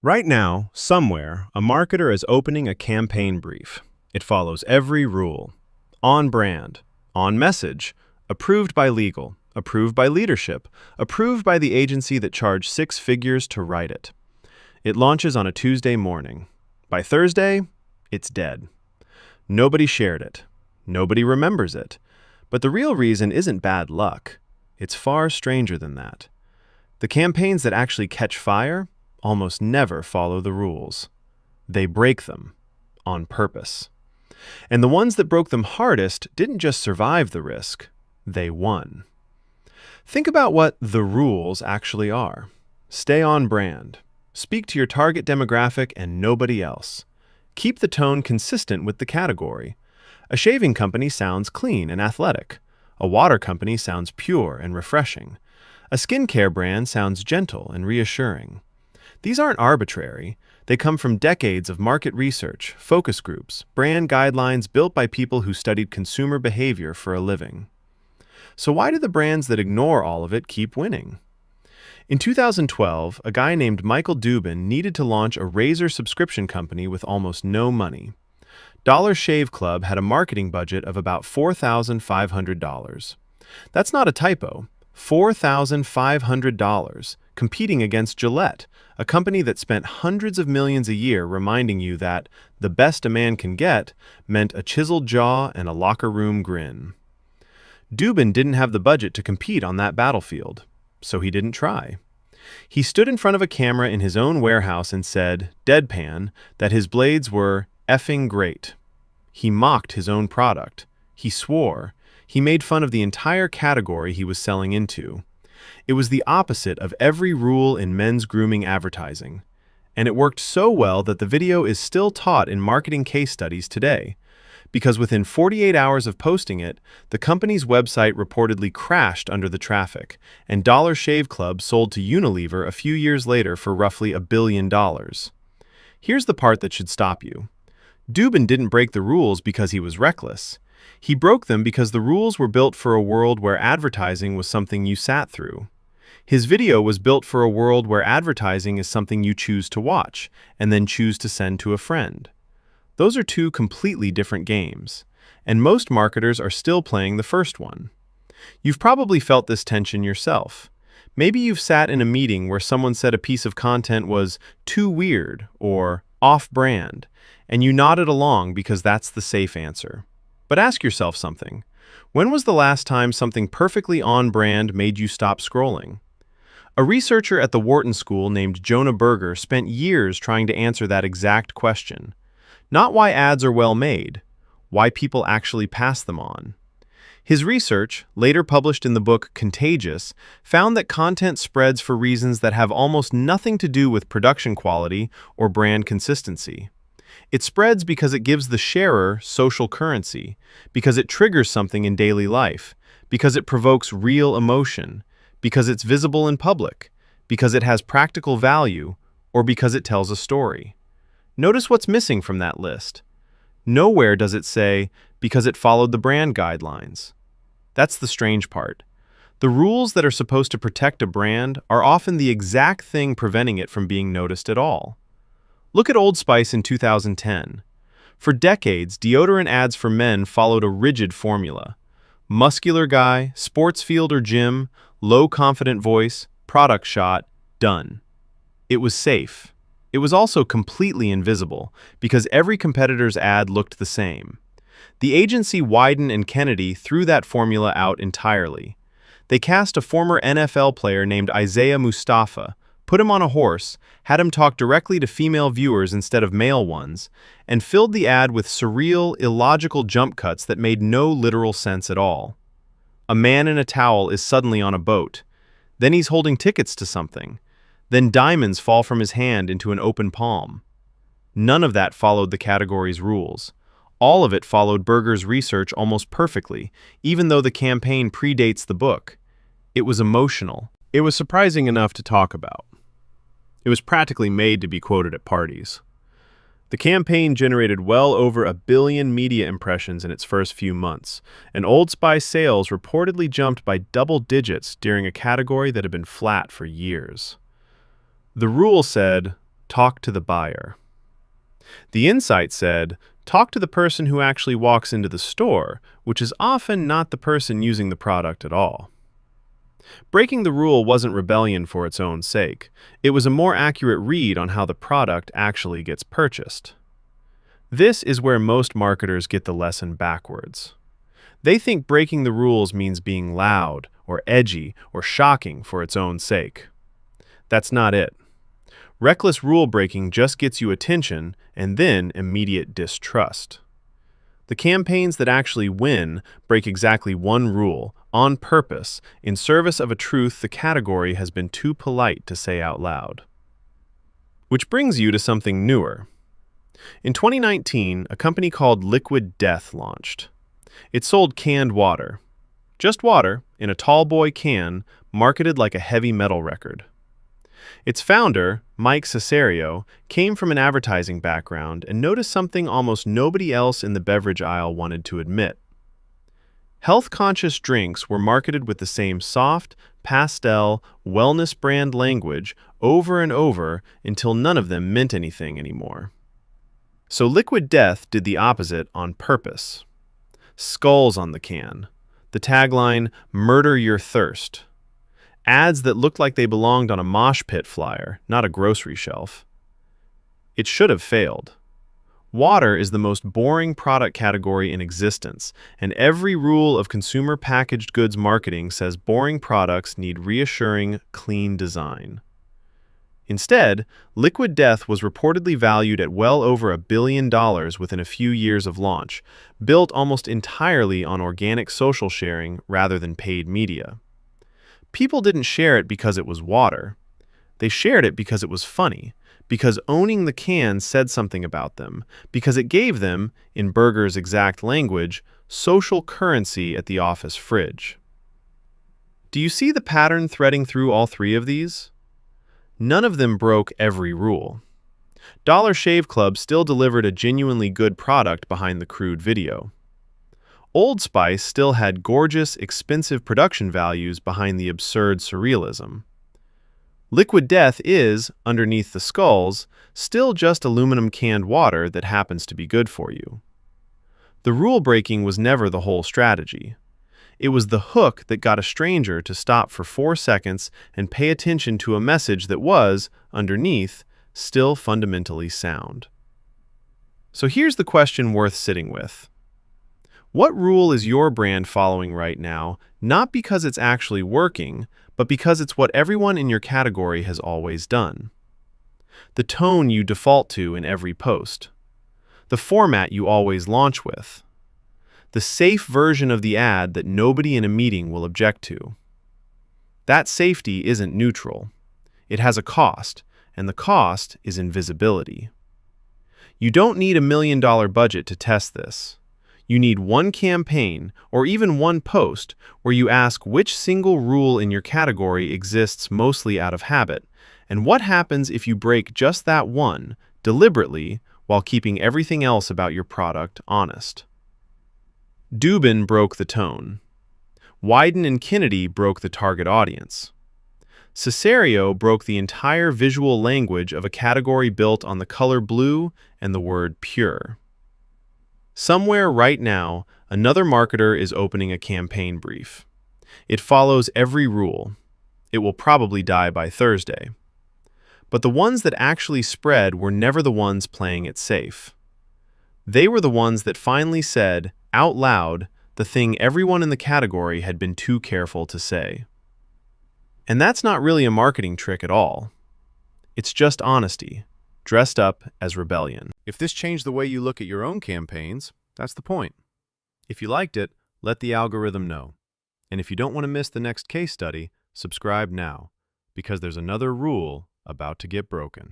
Right now, somewhere, a marketer is opening a campaign brief. It follows every rule. On brand, on message, approved by legal, approved by leadership, approved by the agency that charged six figures to write it. It launches on a Tuesday morning. By Thursday, it's dead. Nobody shared it. Nobody remembers it. But the real reason isn't bad luck. It's far stranger than that. The campaigns that actually catch fire almost never follow the rules. They break them on purpose. And the ones that broke them hardest didn't just survive the risk, they won. Think about what the rules actually are. Stay on brand. Speak to your target demographic and nobody else. Keep the tone consistent with the category. A shaving company sounds clean and athletic. A water company sounds pure and refreshing. A skincare brand sounds gentle and reassuring. These aren't arbitrary. They come from decades of market research, focus groups, brand guidelines built by people who studied consumer behavior for a living. So why do the brands that ignore all of it keep winning? In 2012, a guy named Michael Dubin needed to launch a razor subscription company with almost no money. Dollar Shave Club had a marketing budget of about $4,500. That's not a typo. $4,500, competing against Gillette, a company that spent hundreds of millions a year reminding you that the best a man can get meant a chiseled jaw and a locker room grin. Dubin didn't have the budget to compete on that battlefield, so he didn't try. He stood in front of a camera in his own warehouse and said, deadpan, that his blades were effing great. He mocked his own product. He swore. He made fun of the entire category he was selling into. It was the opposite of every rule in men's grooming advertising. And it worked so well that the video is still taught in marketing case studies today. Because within 48 hours of posting it, the company's website reportedly crashed under the traffic, and Dollar Shave Club sold to Unilever a few years later for roughly $1 billion. Here's the part that should stop you. Dubin didn't break the rules because he was reckless. He broke them because the rules were built for a world where advertising was something you sat through. His video was built for a world where advertising is something you choose to watch and then choose to send to a friend. Those are two completely different games, and most marketers are still playing the first one. You've probably felt this tension yourself. Maybe you've sat in a meeting where someone said a piece of content was too weird or off-brand, and you nodded along because that's the safe answer. But ask yourself something. When was the last time something perfectly on-brand made you stop scrolling? A researcher at the Wharton school named Jonah Berger spent years trying to answer that exact question. Not why ads are well made, why people actually pass them on. His research, later published in the book Contagious, found that content spreads for reasons that have almost nothing to do with production quality or brand consistency. It spreads because it gives the sharer social currency, because it triggers something in daily life, because it provokes real emotion, because it's visible in public, because it has practical value, or because it tells a story. Notice what's missing from that list. Nowhere does it say, because it followed the brand guidelines. That's the strange part. The rules that are supposed to protect a brand are often the exact thing preventing it from being noticed at all. Look at Old Spice in 2010. For decades, deodorant ads for men followed a rigid formula. Muscular guy, sports field or gym, low confident voice, product shot, done. It was safe. It was also completely invisible because every competitor's ad looked the same. The agency Wyden and Kennedy threw that formula out entirely. They cast a former NFL player named Isaiah Mustafa, put him on a horse, had him talk directly to female viewers instead of male ones, and filled the ad with surreal, illogical jump cuts that made no literal sense at all. A man in a towel is suddenly on a boat. Then he's holding tickets to something. Then diamonds fall from his hand into an open palm. None of that followed the category's rules. All of it followed Berger's research almost perfectly, even though the campaign predates the book. It was emotional. It was surprising enough to talk about. It was practically made to be quoted at parties. The campaign generated well over 1 billion media impressions in its first few months, and Old Spice sales reportedly jumped by double digits during a category that had been flat for years. The rule said, talk to the buyer. The insight said, talk to the person who actually walks into the store, which is often not the person using the product at all. Breaking the rule wasn't rebellion for its own sake. It was a more accurate read on how the product actually gets purchased. This is where most marketers get the lesson backwards. They think breaking the rules means being loud or edgy or shocking for its own sake. That's not it. Reckless rule breaking just gets you attention and then immediate distrust. The campaigns that actually win break exactly one rule, on purpose, in service of a truth the category has been too polite to say out loud. Which brings you to something newer. In 2019, a company called Liquid Death launched. It sold canned water. Just water, in a tall boy can, marketed like a heavy metal record. Its founder, Mike Cesario, came from an advertising background and noticed something almost nobody else in the beverage aisle wanted to admit. Health-conscious drinks were marketed with the same soft, pastel, wellness brand language over and over until none of them meant anything anymore. So Liquid Death did the opposite on purpose. Skulls on the can. The tagline, "Murder Your Thirst." Ads that looked like they belonged on a mosh pit flyer, not a grocery shelf. It should have failed. Water is the most boring product category in existence, and every rule of consumer packaged goods marketing says boring products need reassuring, clean design. Instead, Liquid Death was reportedly valued at well over $1 billion within a few years of launch, built almost entirely on organic social sharing rather than paid media. People didn't share it because it was water. They shared it because it was funny, because owning the can said something about them, because it gave them, in Berger's exact language, social currency at the office fridge. Do you see the pattern threading through all three of these? None of them broke every rule. Dollar Shave Club still delivered a genuinely good product behind the crude video. Old Spice still had gorgeous, expensive production values behind the absurd surrealism. Liquid Death is, underneath the skulls, still just aluminum canned water that happens to be good for you. The rule breaking was never the whole strategy. It was the hook that got a stranger to stop for 4 seconds and pay attention to a message that was, underneath, still fundamentally sound. So here's the question worth sitting with. What rule is your brand following right now, not because it's actually working, but because it's what everyone in your category has always done? The tone you default to in every post. The format you always launch with. The safe version of the ad that nobody in a meeting will object to. That safety isn't neutral. It has a cost, and the cost is invisibility. You don't need $1 million budget to test this. You need one campaign, or even one post, where you ask which single rule in your category exists mostly out of habit, and what happens if you break just that one, deliberately, while keeping everything else about your product honest. Dubin broke the tone. Wyden and Kennedy broke the target audience. Cesario broke the entire visual language of a category built on the color blue and the word pure. Somewhere right now, another marketer is opening a campaign brief. It follows every rule. It will probably die by Thursday. But the ones that actually spread were never the ones playing it safe. They were the ones that finally said, out loud, the thing everyone in the category had been too careful to say. And that's not really a marketing trick at all. It's just honesty, dressed up as rebellion. If this changed the way you look at your own campaigns, that's the point. If you liked it, let the algorithm know. And if you don't want to miss the next case study, subscribe now, because there's another rule about to get broken.